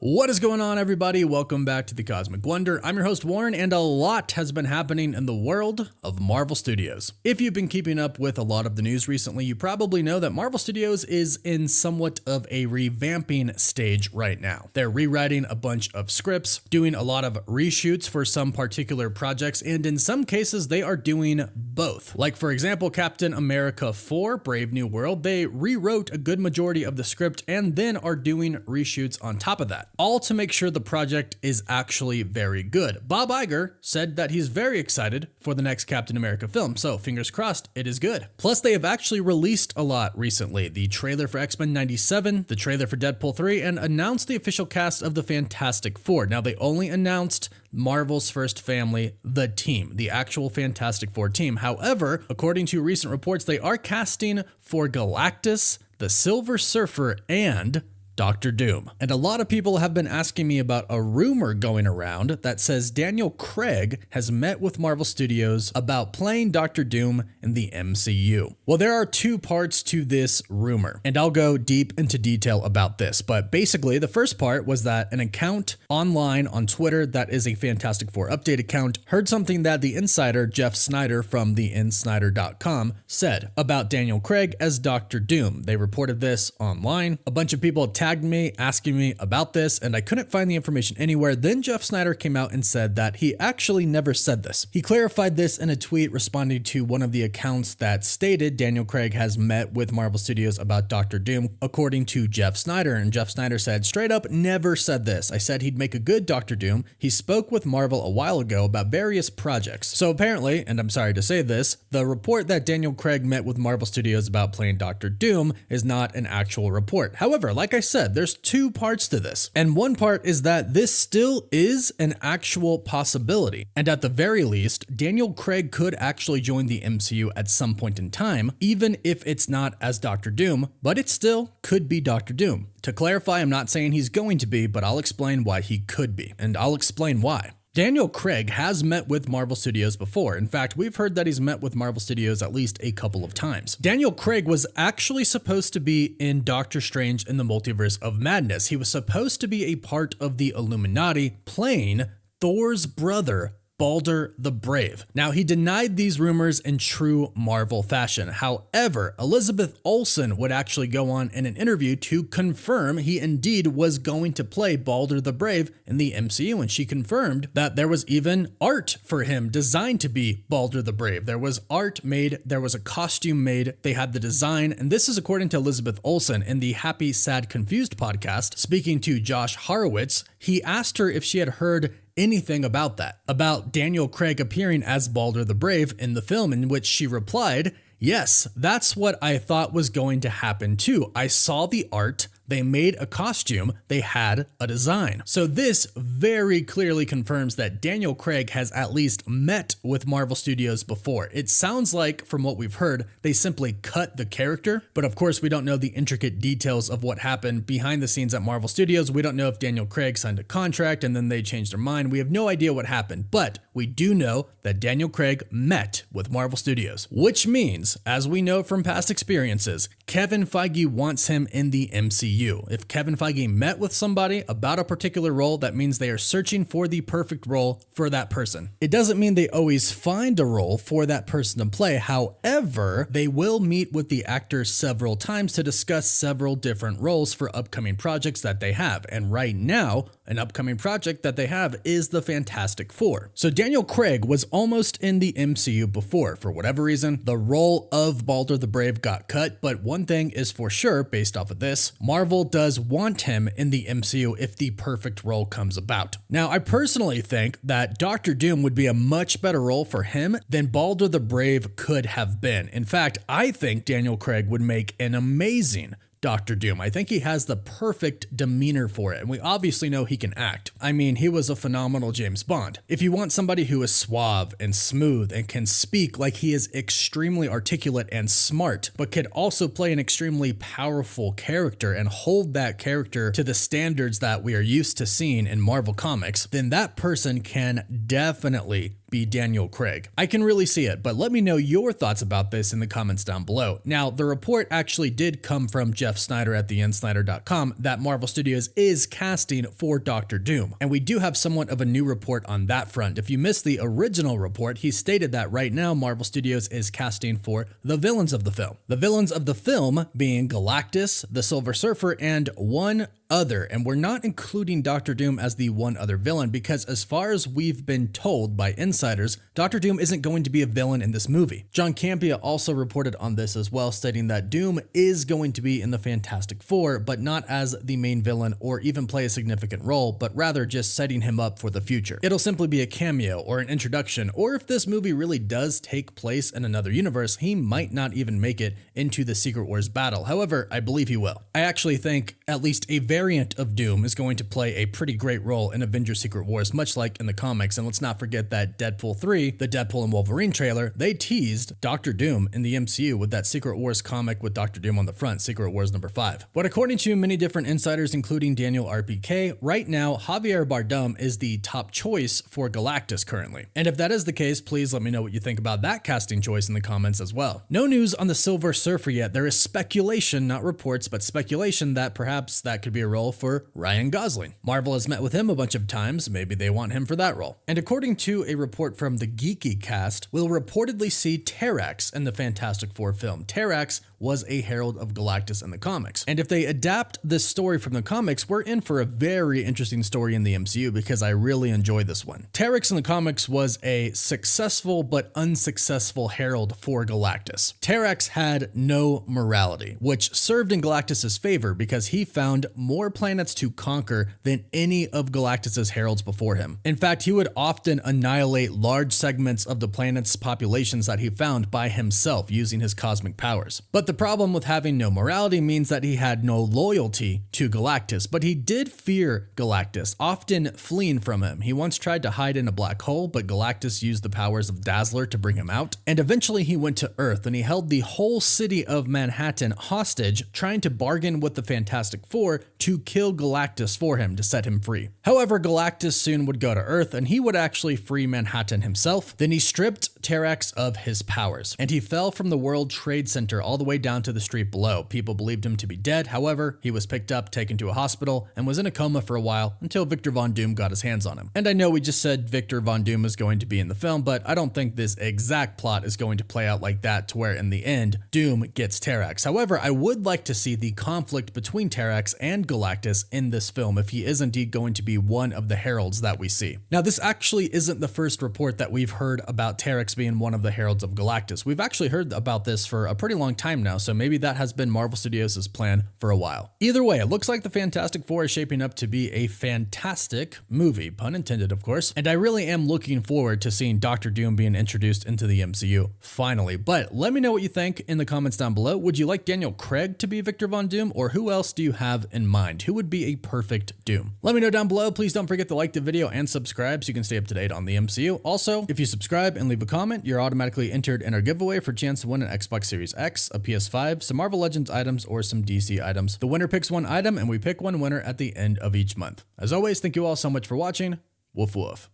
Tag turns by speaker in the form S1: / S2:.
S1: What is going on, everybody? Welcome back to the Cosmic Wonder. I'm your host, Warren, and a lot has been happening in the world of Marvel Studios. If you've been keeping up with a lot of the news recently, you probably know that Marvel Studios is in somewhat of a revamping stage right now. They're rewriting a bunch of scripts, doing a lot of reshoots for some particular projects, and in some cases, they are doing both. Like, for example, Captain America 4, Brave New World, they rewrote a good majority of the script and then are doing reshoots on top of that, all to make sure the project is actually very good. Bob Iger said that he's very excited for the next Captain America film, so fingers crossed it is good. Plus, they have actually released a lot recently. The trailer for X-Men 97, the trailer for Deadpool 3, and announced the official cast of the Fantastic Four. Now, they only announced Marvel's first family, the team, the actual Fantastic Four team. However, according to recent reports, they are casting for Galactus, the Silver Surfer, and Doctor Doom. And a lot of people have been asking me about a rumor going around that says Daniel Craig has met with Marvel Studios about playing Doctor Doom in the MCU. Well, there are two parts to this rumor, and I'll go deep into detail about this. But basically, the first part was that an account online on Twitter that is a Fantastic Four update account heard something that the insider Jeff Snyder from theinsnyder.com said about Daniel Craig as Doctor Doom. They reported this online. A bunch of people tagged me asking me about this, and I couldn't find the information anywhere. Then Jeff Snyder came out and said that he actually never said this. He clarified this in a tweet responding to one of the accounts that stated Daniel Craig has met with Marvel Studios about Doctor Doom, according to Jeff Snyder. And Jeff Snyder said, straight up, never said this. I said he'd make a good Doctor Doom. He spoke with Marvel a while ago about various projects. So apparently, and I'm sorry to say this, the report that Daniel Craig met with Marvel Studios about playing Doctor Doom is not an actual report. However, like I said, there's two parts to this. And one part is that this still is an actual possibility. And at the very least, Daniel Craig could actually join the MCU at some point in time, even if it's not as Doctor Doom, but it still could be Doctor Doom. To clarify, I'm not saying he's going to be, but I'll explain why he could be, and I'll explain why. Daniel Craig has met with Marvel Studios before. In fact, we've heard that he's met with Marvel Studios at least a couple of times. Daniel Craig was actually supposed to be in Doctor Strange in the Multiverse of Madness. He was supposed to be a part of the Illuminati, playing Thor's brother, Balder the Brave. Now, he denied these rumors in true Marvel fashion. However, Elizabeth Olsen would actually go on in an interview to confirm he indeed was going to play Balder the Brave in the MCU, and she confirmed that there was even art for him designed to be Balder the Brave. There was art made, there was a costume made, they had the design, and this is according to Elizabeth Olsen in the Happy, Sad, Confused podcast. Speaking to Josh Horowitz, he asked her if she had heard anything about that, about Daniel Craig appearing as Balder the Brave in the film, in which she replied, "Yes, that's what I thought was going to happen too. I saw the art, they made a costume, they had a design." So this very clearly confirms that Daniel Craig has at least met with Marvel Studios before. It sounds like, from what we've heard, they simply cut the character, but of course we don't know the intricate details of what happened behind the scenes at Marvel Studios. We don't know if Daniel Craig signed a contract and then they changed their mind. We have no idea what happened, but we do know that Daniel Craig met with Marvel Studios, which means, as we know from past experiences, Kevin Feige wants him in the MCU. If Kevin Feige met with somebody about a particular role, that means they are searching for the perfect role for that person. It doesn't mean they always find a role for that person to play. However, they will meet with the actor several times to discuss several different roles for upcoming projects that they have. And right now, an upcoming project that they have is the Fantastic Four. So Daniel Craig was almost in the MCU before. For whatever reason, the role of Balder the Brave got cut, but one thing is for sure, based off of this, Marvel does want him in the MCU if the perfect role comes about. Now, I personally think that Doctor Doom would be a much better role for him than Balder the Brave could have been. In fact, I think Daniel Craig would make an amazing Doctor Doom. I think he has the perfect demeanor for it, and we obviously know he can act. I mean, he was a phenomenal James Bond. If you want somebody who is suave and smooth and can speak like he is extremely articulate and smart, but could also play an extremely powerful character and hold that character to the standards that we are used to seeing in Marvel Comics, then that person can definitely be Daniel Craig. I can really see it, but let me know your thoughts about this in the comments down below. Now, the report actually did come from Jeff Snyder at theinsnyder.com that Marvel Studios is casting for Doctor Doom, and we do have somewhat of a new report on that front. If you missed the original report, he stated that right now Marvel Studios is casting for the villains of the film. The villains of the film being Galactus, the Silver Surfer, and one other, and we're not including Doctor Doom as the one other villain because as far as we've been told by insiders, Doctor Doom isn't going to be a villain in this movie. John Campea also reported on this as well, stating that Doom is going to be in the Fantastic Four, but not as the main villain or even play a significant role, but rather just setting him up for the future. It'll simply be a cameo or an introduction, or if this movie really does take place in another universe, he might not even make it into the Secret Wars battle. However, I believe he will. I actually think at least a variant of Doom is going to play a pretty great role in Avengers Secret Wars, much like in the comics. And let's not forget that Deadpool 3, the Deadpool and Wolverine trailer, they teased Doctor Doom in the MCU with that Secret Wars comic with Doctor Doom on the front, Secret Wars number 5. But according to many different insiders, including Daniel RPK, right now Javier Bardem is the top choice for Galactus currently. And if that is the case, please let me know what you think about that casting choice in the comments as well. No news on the Silver Surfer yet. There is speculation, not reports, but speculation that perhaps that could be a role for Ryan Gosling. Marvel has met with him a bunch of times, maybe they want him for that role. And according to a report from the Geeky Cast, we'll reportedly see Terrax in the Fantastic Four film. Terrax was a herald of Galactus in the comics. And if they adapt this story from the comics, we're in for a very interesting story in the MCU because I really enjoyed this one. Terrax in the comics was a successful but unsuccessful herald for Galactus. Terrax had no morality, which served in Galactus's favor because he found more planets to conquer than any of Galactus's heralds before him. In fact, he would often annihilate large segments of the planet's populations that he found by himself using his cosmic powers. But the problem with having no morality means that he had no loyalty to Galactus, but he did fear Galactus, often fleeing from him. He once tried to hide in a black hole, but Galactus used the powers of Dazzler to bring him out. And eventually he went to Earth and he held the whole city of Manhattan hostage, trying to bargain with the Fantastic Four to kill Galactus for him to set him free. However, Galactus soon would go to Earth and he would actually free Manhattan himself. Then he stripped Terrax of his powers and he fell from the World Trade Center all the way down to the street below. People believed him to be dead. However, he was picked up, taken to a hospital, and was in a coma for a while until Victor Von Doom got his hands on him. And I know we just said Victor Von Doom is going to be in the film, but I don't think this exact plot is going to play out like that to where in the end, Doom gets Terrax. However, I would like to see the conflict between Terrax and Galactus in this film if he is indeed going to be one of the heralds that we see. Now, this actually isn't the first report that we've heard about Terrax being one of the heralds of Galactus. We've actually heard about this for a pretty long time now, so maybe that has been Marvel Studios' plan for a while. Either way, it looks like the Fantastic Four is shaping up to be a fantastic movie, pun intended of course, and I really am looking forward to seeing Doctor Doom being introduced into the MCU, finally. But let me know what you think in the comments down below. Would you like Daniel Craig to be Victor Von Doom, or who else do you have in mind? Who would be a perfect Doom? Let me know down below. Please don't forget to like the video and subscribe so you can stay up to date on the MCU. Also, if you subscribe and leave a comment, you're automatically entered in our giveaway for a chance to win an Xbox Series X, a PS5, some Marvel Legends items, or some DC items. The winner picks one item and we pick one winner at the end of each month. As always, thank you all so much for watching. Woof woof.